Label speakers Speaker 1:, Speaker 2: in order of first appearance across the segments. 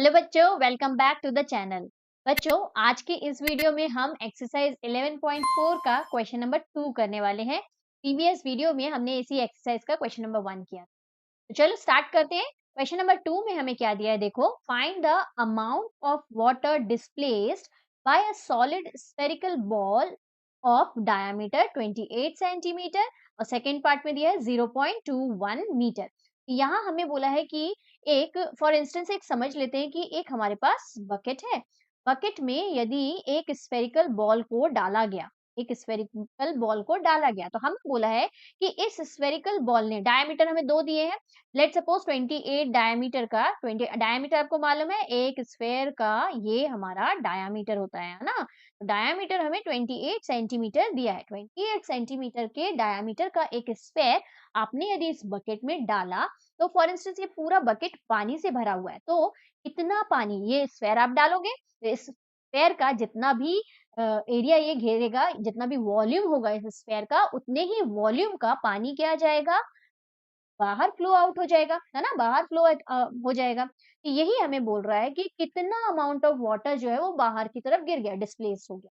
Speaker 1: Hello बच्चों, welcome back to the channel. बच्चों, आज के इस वीडियो में हम एक्सरसाइज 11.4 का क्वेश्चन नंबर 2 करने वाले हैं। प्रीवियस वीडियो में हमने इसी एक्सरसाइज का क्वेश्चन नंबर 1 किया। तो चलो स्टार्ट करते हैं। क्वेश्चन नंबर 2 में हमें क्या दिया है, देखो। Find the amount of water displaced by a solid spherical ball of diameter 28 centimetre और सेकेंड पार्ट में दिया है 0.21 मीटर। यहाँ हमें बोला है कि एक फॉर इंस्टेंस एक समझ लेते हैं कि एक हमारे पास बकेट है। बकेट में यदि एक स्फेरिकल बॉल को डाला गया, एक स्फेरिकल बॉल को डाला गया, तो हमें बोला है कि इस स्फेरिकल बॉल ने डायमीटर हमें दो दिए हैं। लेट सपोज 28 डायमीटर का 20 डायमीटर आपको मालूम है, एक स्फेयर का ये हमारा डायमीटर होता है ना। डायमीटर हमें 28 सेंटीमीटर दिया है। 28 सेंटीमीटर के डायमीटर का एक स्फेयर आपने यदि इस बकेट में डाला, तो फॉर इंस्टेंस ये पूरा बकेट पानी से भरा हुआ है, तो इतना पानी ये स्फेयर आप डालोगे, तो इस स्फेयर का जितना भी एरिया ये घेरेगा, जितना भी वॉल्यूम होगा इस स्फेयर का, उतने ही वॉल्यूम का पानी क्या जाएगा, बाहर फ्लो आउट हो जाएगा, है ना, बाहर फ्लो हो जाएगा। तो यही हमें बोल रहा है कि कितना अमाउंट ऑफ वाटर जो है वो बाहर की तरफ गिर गया, डिस्प्लेस हो गया।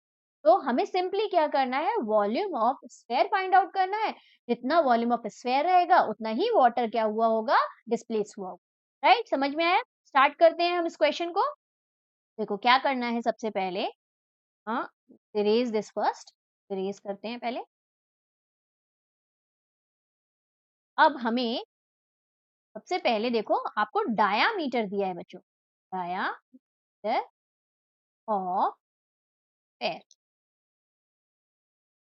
Speaker 1: तो हमें सिंपली क्या करना है, volume of sphere find out करना है। जितना वॉल्यूम ऑफ स्फेयर रहेगा उतना ही वाटर क्या हुआ होगा, डिस्प्लेस हुआ होगा। राइट, समझ में आया? स्टार्ट करते हैं हम इस क्वेश्चन को। देखो क्या करना है सबसे पहले। हाँ, इरेज दिस फर्स्ट। इरेज करते हैं पहले। अब हमें सबसे पहले देखो, आपको डायामीटर दिया है बच्चों। डायामीटर ऑफ स्फेयर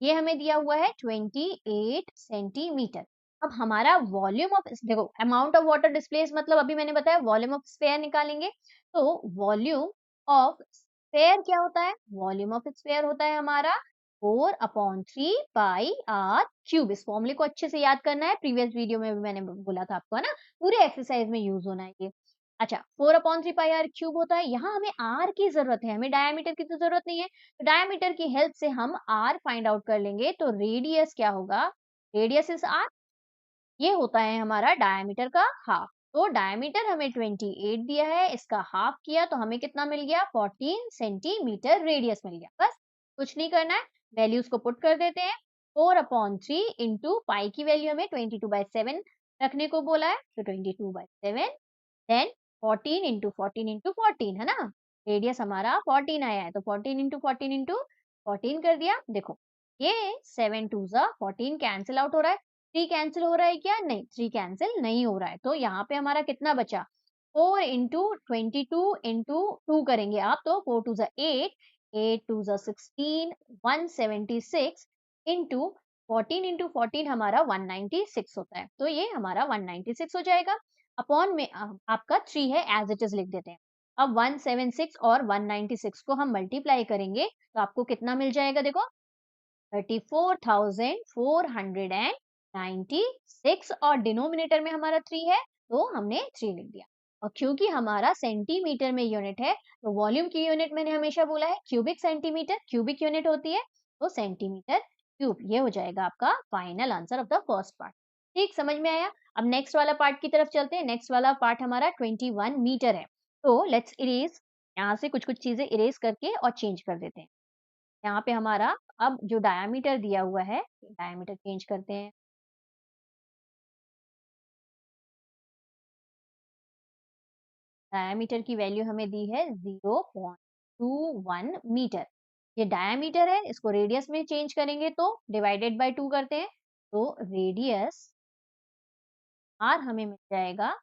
Speaker 1: ये हमें दिया हुआ है 28 सेंटीमीटर। अब हमारा वॉल्यूम ऑफ, देखो अमाउंट ऑफ वाटर डिस्प्लेस मतलब अभी मैंने बताया वॉल्यूम ऑफ स्फेयर निकालेंगे। तो वॉल्यूम ऑफ स्फेयर क्या होता है, वॉल्यूम ऑफ स्फेयर होता है हमारा 4/3 पाई आर क्यूब। इस फॉर्मूले को अच्छे से याद करना है, प्रीवियस वीडियो में भी मैंने बोला था आपको, है ना, पूरे एक्सरसाइज में यूज होना है ये। अच्छा, 4/3 पाई आर क्यूब होता है। यहाँ हमें आर की जरूरत है, हमें डायमीटर की तो जरूरत नहीं है। तो डायमीटर की हेल्प से हम आर फाइंड आउट कर लेंगे। तो रेडियस क्या होगा, रेडियस इज आर, ये होता है हमारा डायमीटर का हाफ। तो डायमीटर हमें 28 दिया है, इसका हाफ किया तो हमें कितना मिल गया, 14 सेंटीमीटर रेडियस मिल गया। बस कुछ नहीं करना है, वैल्यूज को पुट कर देते हैं। 4/3 इंटू पाई की वैल्यू हमें 22/7 रखने को बोला है, तो 22/7, देन 14 इंटू 14 इंटू 14, है ना। रेडियस हमारा 14 आया है, तो 14 इंटू 14 इंटू 14 कर दिया। देखो ये 7 2 जा 14 कैंसिल आउट हो रहा है। 3 कैंसिल हो रहा है क्या, नहीं, 3 कैंसिल नहीं हो रहा है। तो यहाँ पे हमारा कितना बचा, 4 इंटू 22 इंटू 2 करेंगे आप, तो 4 2 जा 8, 8 2 जा 16, 176 इंटू 14 इंटू 14 हमारा 196 होता है। तो ये हमारा 196 हो जाएगा। अपॉन में आपका 3 है, एज इट इज लिख देते हैं। अब 176 और 196 को हम मल्टीप्लाई करेंगे तो आपको कितना मिल जाएगा, देखो 34,496 और डिनोमिनेटर में हमारा 3 है, तो हमने 3 लिख दिया। और क्योंकि हमारा सेंटीमीटर में यूनिट है, तो वॉल्यूम की यूनिट मैंने हमेशा बोला है क्यूबिक सेंटीमीटर, क्यूबिक यूनिट होती है, तो सेंटीमीटर क्यूब। ये हो जाएगा आपका final answer of the first part. ठीक, समझ में आया? अब नेक्स्ट वाला पार्ट की तरफ चलते हैं। नेक्स्ट वाला पार्ट हमारा 21 मीटर है। तो लेट्स इरेज, यहाँ से कुछ कुछ चीजें इरेज करके और चेंज कर देते हैं। यहाँ पे हमारा अब जो डायामीटर दिया हुआ है, डायामीटर चेंज करते हैं। डायामीटर की वैल्यू हमें दी है 0.21 मीटर। ये डायामीटर है, इसको रेडियस में चेंज करेंगे तो डिवाइडेड बाय 2 करते हैं, तो रेडियस आर हमें मिल जाएगा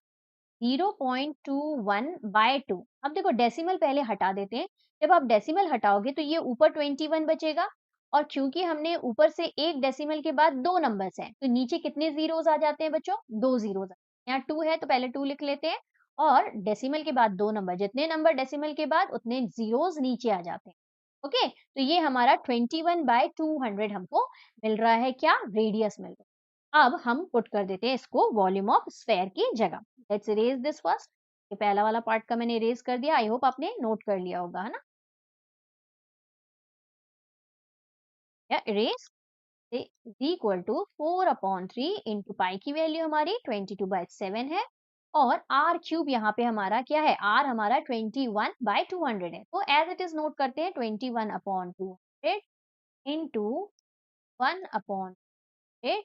Speaker 1: 0.21/2। अब देखो डेसिमल पहले हटा देते हैं। जब आप डेसिमल हटाओगे तो ये ऊपर 21 बचेगा, और क्योंकि हमने ऊपर से एक डेसिमल के बाद दो नंबर्स हैं, तो नीचे कितने जीरोस आ जाते हैं बच्चों, दो जीरोस। यहाँ 2 है तो पहले 2 लिख लेते हैं, और डेसिमल के बाद दो नंबर, जितने नंबर डेसिमल के बाद उतने जीरोस नीचे आ जाते हैं। ओके, तो ये हमारा 21/200 हमको मिल रहा है, क्या, रेडियस मिल रहा है। अब हम पुट कर देते हैं इसको वॉल्यूम ऑफ स्फेयर की जगह। Let's erase this first. ये पहला वाला पार्ट का मैंने इरेज कर दिया, आई होप आपने नोट कर लिया होगा, है ना। या इरेज is equal to 4/3 into pi की वैल्यू हमारी 22/7 है, और आर क्यूब यहाँ पे हमारा क्या है, आर हमारा 21/200 है, तो एज इट इज नोट करते हैं 21/200 इंटू 1/100 टू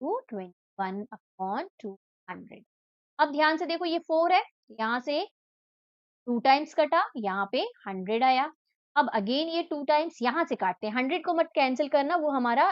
Speaker 1: 21/200। अब ध्यान से देखो, ये 4 है, यहाँ से 2 टाइम्स कटा, यहाँ पे 100 आया। अब अगेन ये 2 टाइम्स यहाँ से काटते हैं, 100 को मत कैंसिल करना, वो हमारा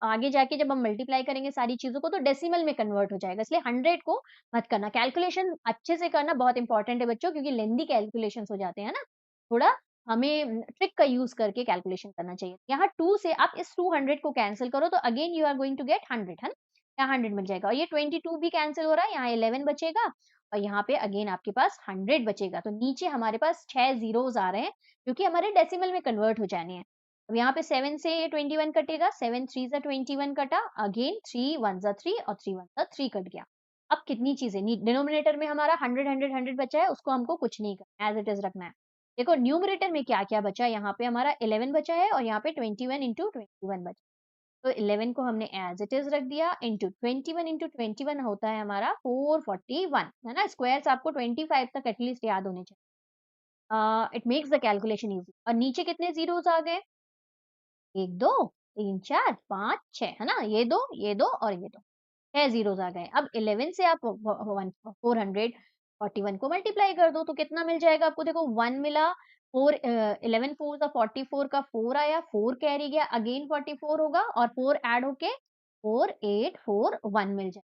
Speaker 1: आगे जाके जब हम मल्टीप्लाई करेंगे सारी चीज़ों को तो डेसिमल में कन्वर्ट हो जाएगा, इसलिए 100 को मत करना। कैलकुलेशन अच्छे से करना बहुत इंपॉर्टेंट है बच्चों, क्योंकि लेंथी कैलकुलेशंस हो जाते हैं ना, थोड़ा हमें ट्रिक का यूज़ करके कैलकुलेशन करना चाहिए। यहाँ 2 से आप इस 200 को कैंसल करो तो again you are going to get 100, है ना? यहाँ 100 मिल जाएगा और ये 22 भी कैंसल हो रहा है, यहाँ 11 बचेगा और यहाँ पे अगेन आपके पास 100 बचेगा। तो नीचे हमारे पास 6 ज़ीरोज़ आ रहे हैं, जो कि हमारे डेसिमल में कन्वर्ट हो जाने हैं। अब यहाँ पे 7 से ये 21 कटेगा, 7 3 ज़ा 21 कटा, अगेन 3 1 ज़ा 3 और 3 1 ज़ा 3 कट गया। अब कितनी चीज़ें डिनोमिनेटर में हमारा 100 100 100 बचा है, उसको हमको कुछ नहीं करना, एज़ इट इज़ रखना है। देखो न्यूमरेटर में क्या-क्या बचा है, यहाँ पे हमारा 11 बचा है और यहाँ पे 21 इंटू 21 बचा। तो 11 को हमने एज इट इज रख दिया, इंटू 21 होता है हमारा 441, है ना? स्क्वायर्स आपको 25 तक एटलीस्ट याद होने चाहिए। It makes the calculation easy. और नीचे कितने जीरोस आ गए? 1 2 3 4 5 6, है ना? ये दो और ये दो, 6 जीरोस आ गए। अब 11 से आप 441 को मल्टीप्लाई कर दो तो कितना मिल जाएगा आपको? देखो 1 मिला, 11 4 ज़ा 44 का 4 आया, 4 कैरी गया, अगेन 44 होगा और 4 ऐड होके 4841 मिल जाएगा,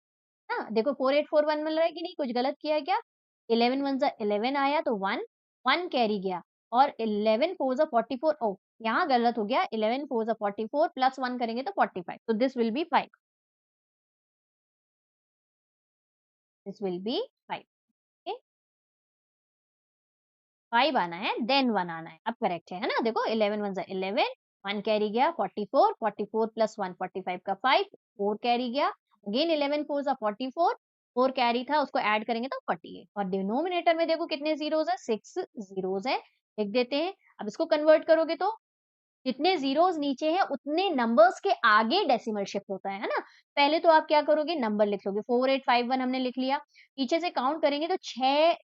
Speaker 1: ना? देखो 4841 मिल रहा है कि नहीं? कुछ गलत किया है क्या? 11 1 ज़ा 11 आया तो 1, 1 कैरी गया और 11 4 ज़ा 44, ओह! यहाँ गलत हो गया, 11 4 ज़ा 44 प्लस 1 करेंगे तो 45, तो this will be 5, this will be 5, okay? 5 आना है, देन 1 आना है, अब करेक्ट है ना? देखो 11 1 ज़ा 11, 1 कैरी गया 44, 44 प्लस 1 45 का 5, 4 कैरी गया, अगेन 11 4 ज़ा 44, 4 कैरी था उसको ऐड करेंगे तो 48 और डिनोमिनेटर में देखो कितने ज़ीरोज़ है? 6 ज़ीरोज़ है, लिख देते हैं। अब इसको कन्वर्ट करोगे तो जितने ज़ीरोज़ नीचे हैं उतने नंबर्स के आगे डेसिमल शिफ्ट होता है ना? पहले तो आप क्या करोगे, नंबर लिख लोगे, 4851 हमने लिख लिया, पीछे से काउंट करेंगे तो 6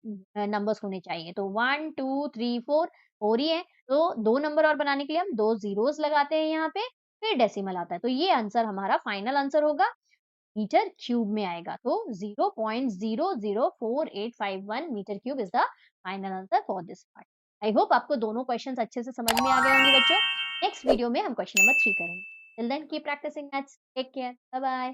Speaker 1: नंबर्स होने चाहिए, तो 1 2 3 4 4 ही है, तो 2 नंबर और बनाने के लिए हम 2 ज़ीरोज़ लगाते हैं यहाँ पे, फिर डेसिमल आता है, तो ये आंसर हमारा फाइनल आंसर होगा, मीटर क्यूब में आएगा, तो 0.004851 metre cube is the final answer for this part. I hope आपको दोनों क्वेश्चंस अच्छे से समझ में आ गए होंगे बच्चों। नेक्स्ट वीडियो में हम क्वेश्चन नंबर 3 करेंगे। Till then keep practising maths. Take care. Bye bye.